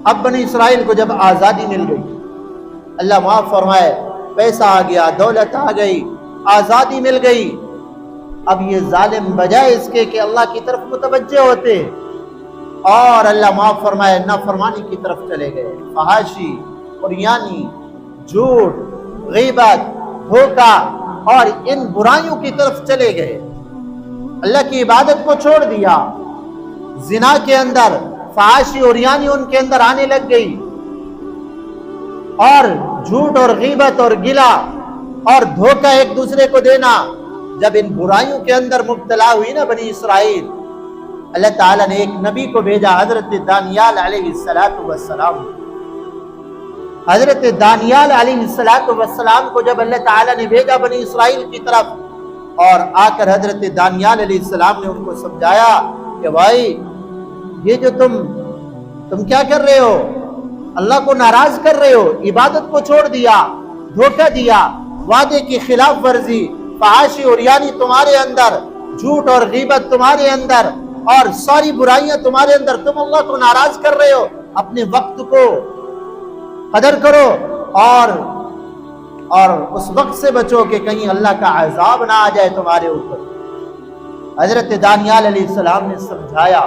اب بنی اسرائیل کو جب آزادی مل گئی، اللہ معاف فرمائے، پیسہ آ گیا، دولت آ گئی، آزادی مل گئی، اب یہ ظالم بجائے اس کے کہ اللہ کی طرف متوجہ ہوتے اور اللہ معاف فرمائے نافرمانی کی طرف چلے گئے، فحاشی، عریانی، جھوٹ، غیبت، دھوکہ اور ان برائیوں کی طرف چلے گئے، اللہ کی عبادت کو چھوڑ دیا، زنا کے اندر فحاشی عریانی ان کے اندر آنے لگ گئی، اور جھوٹ اور غیبت اور گلا اور دھوکہ ایک دوسرے کو دینا، جب ان برائیوں کے اندر مبتلا ہوئی نا بنی اسرائیل، اللہ تعالیٰ نے ایک نبی کو بھیجا، حضرت دانیال علیہ السلام۔ حضرت دانیال علیہ السلام کو جب اللہ تعالیٰ نے بھیجا بنی اسرائیل کی طرف، اور آ کر حضرت دانیال علیہ السلام نے ان کو سمجھایا کہ بھائی یہ جو تم کیا کر رہے ہو، اللہ کو ناراض کر رہے ہو، عبادت کو چھوڑ دیا، دھوکہ دیا، وعدے کی خلاف ورزی، فحاشی عریانی تمہارے اندر، جھوٹ اور غیبت تمہارے اندر، اور ساری برائیاں تمہارے اندر، تم اللہ کو ناراض کر رہے ہو، اپنے وقت کو قدر کرو اور اس وقت سے بچو کہ کہیں اللہ کا عذاب نہ آ جائے تمہارے اوپر۔ حضرت دانیال علیہ السلام نے سمجھایا،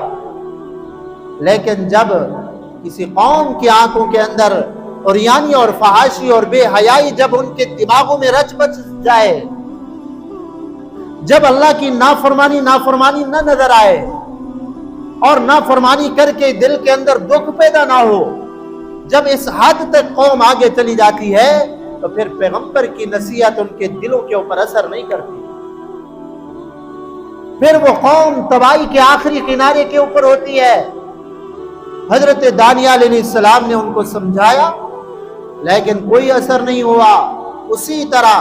لیکن جب کسی قوم کی آنکھوں کے اندر عریانی اور فحاشی اور بے حیائی جب ان کے دماغوں میں رچ بچ جائے، جب اللہ کی نافرمانی نہ نظر آئے اور نافرمانی کر کے دل کے اندر دکھ پیدا نہ ہو، جب اس حد تک قوم آگے چلی جاتی ہے تو پھر پیغمبر کی نصیحت ان کے دلوں کے اوپر اثر نہیں کرتی، پھر وہ قوم تباہی کے آخری کنارے کے اوپر ہوتی ہے۔ حضرت دانیال علیہ السلام نے ان کو سمجھایا لیکن کوئی اثر نہیں ہوا، اسی طرح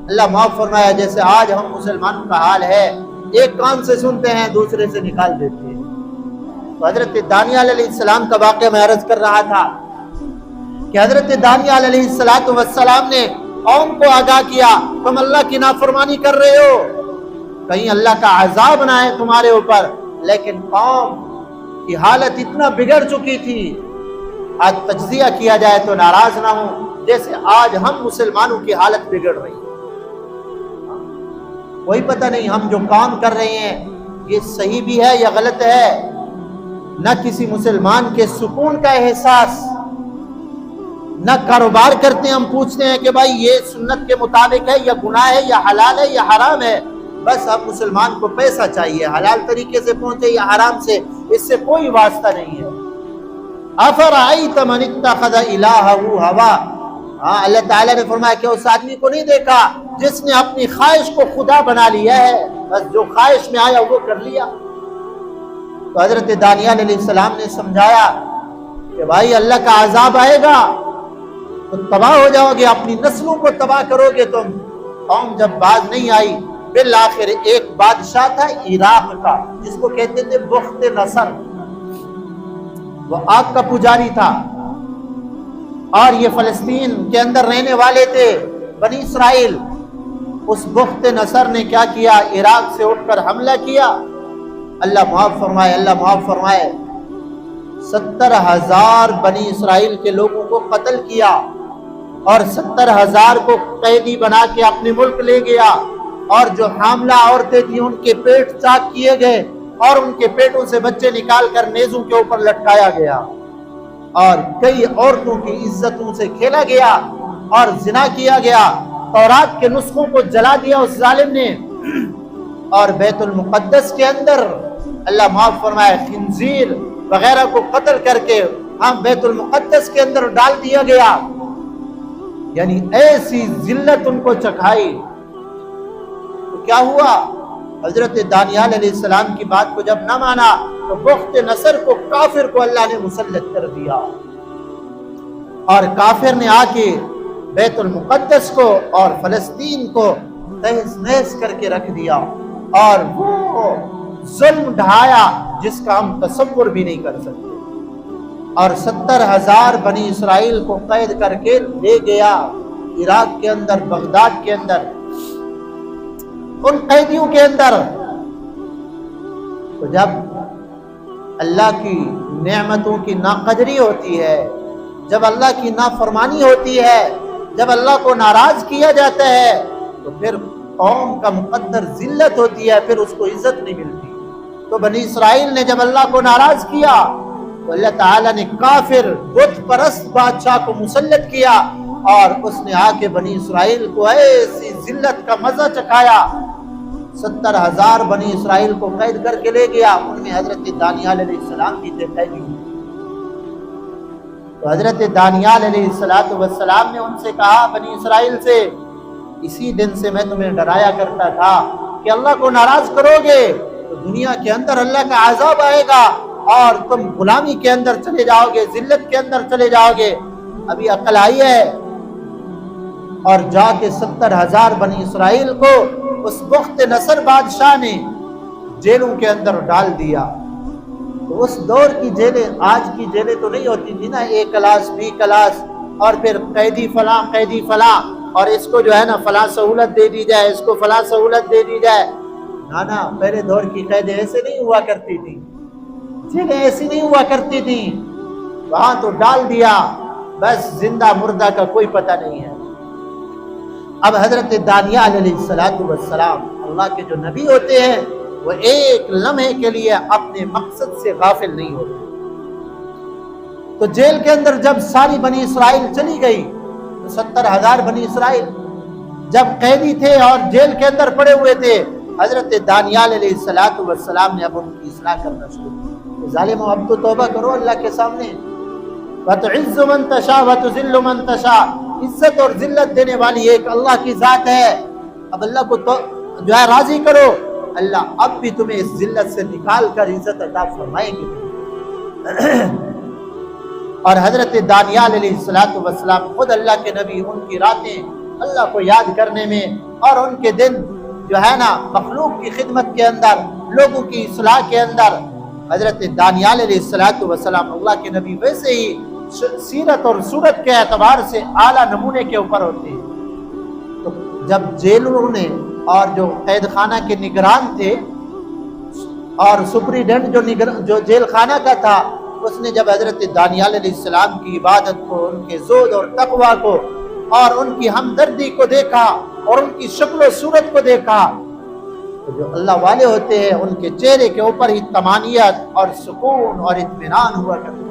اللہ معاف فرمایا جیسے آج ہم مسلمانوں کا حال ہے، ایک کان سے سنتے ہیں دوسرے سے نکال دیتے ہیں۔ تو حضرت دانیال علیہ السلام کا واقعہ میں عرض کر رہا تھا کہ حضرت دانیال علیہ السلام نے قوم کو آگاہ کیا، تم اللہ کی نافرمانی کر رہے ہو، کہیں اللہ کا عذاب نہ آئے تمہارے اوپر، لیکن قوم کی حالت اتنا بگڑ چکی تھی، آج تجزیہ کیا جائے تو ناراض نہ ہوں جیسے آج ہم مسلمانوں کی حالت بگڑ رہی ہے۔ کوئی پتہ نہیں ہم جو کام کر رہے ہیں یہ صحیح بھی ہے یا غلط ہے، نہ کسی مسلمان کے سکون کا احساس، نہ کاروبار کرتے ہیں ہم پوچھتے ہیں کہ بھائی یہ سنت کے مطابق ہے یا گناہ ہے یا حلال ہے یا حرام ہے، بس اب مسلمان کو پیسہ چاہیے، حلال طریقے سے پہنچے یا حرام سے، اس سے کوئی واسطہ نہیں ہے۔ افرأیت من اتخذ الہہ ہوا، اللہ تعالیٰ نے فرمایا کہ اس آدمی کو نہیں دیکھا جس نے اپنی خواہش کو خدا بنا لیا ہے، بس جو خواہش میں آیا وہ کر لیا۔ تو حضرت دانیال علیہ السلام نے سمجھایا کہ بھائی اللہ کا عذاب آئے گا تو تباہ ہو جاؤ گے، اپنی نسلوں کو تباہ کرو گے تم۔ قوم جب باز نہیں آئی، بالآخر ایک بادشاہ تھا عراق کا جس کو کہتے تھے بخت نصر، وہ آگ کا پجاری تھا، اور یہ فلسطین کے اندر رہنے والے تھے بنی اسرائیل۔ اس بخت نصر نے کیا کیا، عراق سے اٹھ کر حملہ کیا، اللہ معاف فرمائے 70,000 بنی اسرائیل کے لوگوں کو قتل کیا، اور 70,000 کو قیدی بنا کے اپنے ملک لے گیا، اور جو حاملہ عورتیں تھیں ان کے پیٹ چاک کیے گئے، اور ان کے پیٹوں سے بچے نکال کر نیزوں کے اوپر لٹکایا گیا، اور کئی عورتوں کی عزتوں سے کھیلا گیا اور زنا کیا گیا، تورات کے نسخوں کو جلا دیا اس ظالم نے، اور بیت المقدس کے اندر اللہ معاف فرمائے خنزیر وغیرہ کو قتل کر کے بیت المقدس کے اندر ڈال دیا گیا، یعنی ایسی ذلت ان کو چکھائی۔ تو کیا ہوا، حضرت دانیال علیہ السلام کی بات کو جب نہ مانا تو بخت نصر کو، کافر کو اللہ نے مسلط کر دیا، اور کافر نے آ کے بیت المقدس کو اور فلسطین کو تہس نہس کر کے رکھ دیا، اور وہ ظلم ڈھایا جس کا ہم تصور بھی نہیں کر سکتے، اور 70,000 بنی اسرائیل کو قید کر کے لے گیا عراق کے اندر، بغداد کے اندر، ان قیدیوں کے اندر۔ تو جب اللہ کی نعمتوں کی ناقدری ہوتی ہے، جب اللہ کی نافرمانی ہوتی ہے، جب اللہ کو ناراض کیا جاتا ہے، تو پھر قوم کا مقدر ذلت ہوتی ہے، پھر اس کو عزت نہیں ملتی۔ تو بنی اسرائیل نے جب اللہ کو ناراض کیا تو اللہ تعالیٰ نے کافر بت پرست بادشاہ کو مسلط کیا، اور اس نے آ کے بنی اسرائیل کو ایسی ذلت کا مزہ چکھایا۔ 70,000 بنی اسرائیل کو قید کر کے لے گیا، ان میں حضرت دانیال علیہ السلام بھی تھے قیدی۔ تو حضرت دانیال علیہ السلام نے ان سے کہا، بنی اسرائیل سے، اسی دن سے میں تمہیں ڈرایا کرتا تھا کہ اللہ کو ناراض کرو گے تو دنیا کے اندر اللہ کا عذاب آئے گا اور تم غلامی کے اندر چلے جاؤ گے، ذلت کے اندر چلے جاؤ گے۔ ابھی عقل آئی ہے، اور جا کے 70,000 بنی اسرائیل کو اس بخت نصر بادشاہ نے جیلوں کے اندر ڈال دیا۔ تو اس دور کی جیلیں آج کی جیلیں تو نہیں ہوتی تھی نا، اے کلاس بی کلاس، اور پھر قیدی فلاں قیدی فلاں، اور اس کو جو ہے نا فلاں سہولت دے دی جائے، اس کو فلاں سہولت دے دی جائے۔ نا پہلے دور کی قیدیں ایسے نہیں ہوا کرتی تھی، جیلیں ایسی نہیں ہوا کرتی تھی، وہاں تو ڈال دیا، بس زندہ مردہ کا کوئی پتہ نہیں ہے۔ اب حضرت دانیال علیہ السلام اللہ کے جو نبی ہوتے ہیں، وہ ایک لمحے کے لیے اپنے مقصد سے غافل نہیں ہوتے۔ تو جیل کے اندر جب ساری بنی اسرائیل چلی گئی، تو 70,000 بنی اسرائیل جب قیدی تھے اور جیل کے اندر پڑے ہوئے تھے، حضرت دانیال علیہ السلام نے اب ان کی اصلاح کرنا شروع کی۔ ظالموں، اب تو توبہ کرو اللہ کے سامنے۔ وَتُعِزُّ مَن تَشَاءُ وَتُذِلُّ مَن تَشَاءُ، عزت اور ذلت دینے والی ایک اللہ کی ذات ہے۔ اب اللہ کو تو جو ہے راضی کرو، اللہ اب بھی تمہیں اس ذلت سے نکال کر عزت عطا فرمائیں گے۔ اور حضرت دانیال علیہ السلام خود اللہ کے نبی، ان کی راتیں اللہ کو یاد کرنے میں اور ان کے دن جو ہے نا مخلوق کی خدمت کے اندر، لوگوں کی اصلاح کے اندر، حضرت دانیال علیہ السلام اللہ کے نبی ویسے ہی سیرت اور صورت کے اعتبار سے اعلیٰ نمونے کے اوپر ہوتے ہیں۔ تو جب جیلوں نے اور جو قید خانہ کے نگران تھے اور سپریڈنٹ جو جیل خانہ کا تھا، اس نے جب حضرت دانیال علیہ السلام کی عبادت کو، ان کے زہد اور تقوی کو اور ان کی ہمدردی کو دیکھا اور ان کی شکل و صورت کو دیکھا، تو جو اللہ والے ہوتے ہیں ان کے چہرے کے اوپر ہی طمانینت اور سکون اور اطمینان ہوا کرتا ہے۔